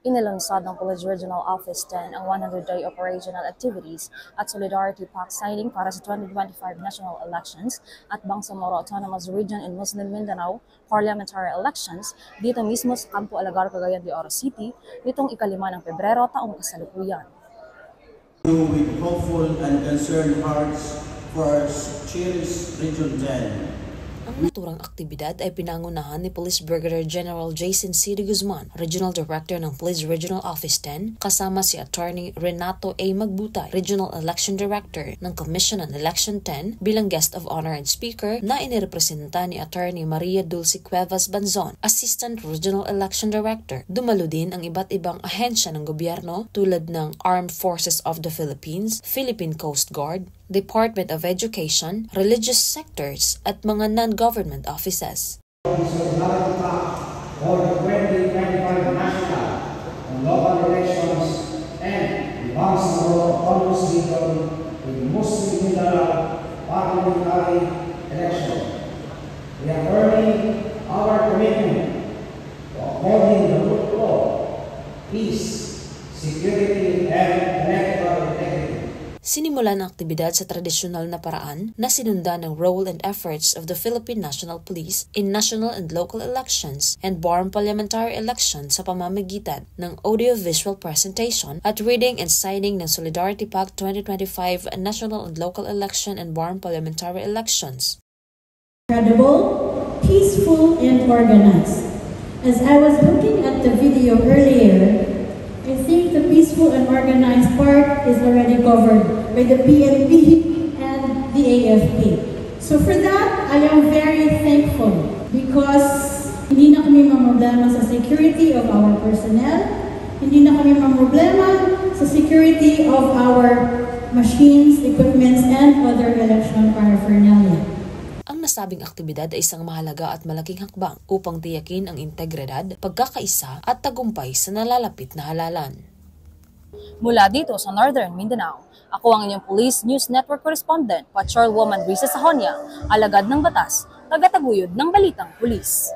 Inilunsad ng Police Regional Office 10 ang 100-day operational activities at Solidarity Pact signing para sa 2025 national elections at Bangsamoro Autonomous Region in Muslim Mindanao parliamentary elections dito mismo sa Campo Alagar, Cagayan de Oro City nitong ika-5 ng Pebrero taong kasalukuyan. With hopeful and concerned hearts for our cherished Region 10. Ang naturang aktibidad ay pinangunahan ni Police Brigadier General Jason C. de Guzman, Regional Director ng Police Regional Office 10, kasama si Attorney Renato A. Magbutay, Regional Election Director ng Commission on Election 10 bilang Guest of Honor and Speaker na inirepresenta ni Attorney Maria Dulce Cuevas Banzon, Assistant Regional Election Director. Dumalo din ang iba't ibang ahensya ng gobyerno tulad ng Armed Forces of the Philippines, Philippine Coast Guard, Department of Education, religious sectors at mga non-government offices. For the 2025 national and local elections and the Bangsamoro Autonomous Region with the Muslim Mindanao parliamentary election. We are affirming our commitment to upholding the rule of law, peace, security, and electoral integrity. Sinimulan ang aktibidad sa tradisyonal na paraan na sinundan ng role and efforts of the Philippine National Police in national and local elections and BARM parliamentary elections sa pamamagitan ng audio-visual presentation at reading and signing ng Solidarity Pact 2025 national and local election and BARM parliamentary elections. Credible, peaceful, and organized. As I was looking at the video earlier, I think the peaceful and organized part is already covered by the PNP and the AFP. So for that, I am very thankful because hindi na kami mamroblema sa security of our personnel, hindi na kami mamroblema sa security of our machines, equipments, and other election paraphernalia. Ang nasabing aktibidad ay isang mahalaga at malaking hakbang upang tiyakin ang integridad, pagkakaisa at tagumpay sa nalalapit na halalan. Mula dito sa Northern Mindanao, ako ang inyong Police News Network Correspondent, Patrolwoman Risa Sahonia, alagad ng batas, tagataguyod ng Balitang Pulis.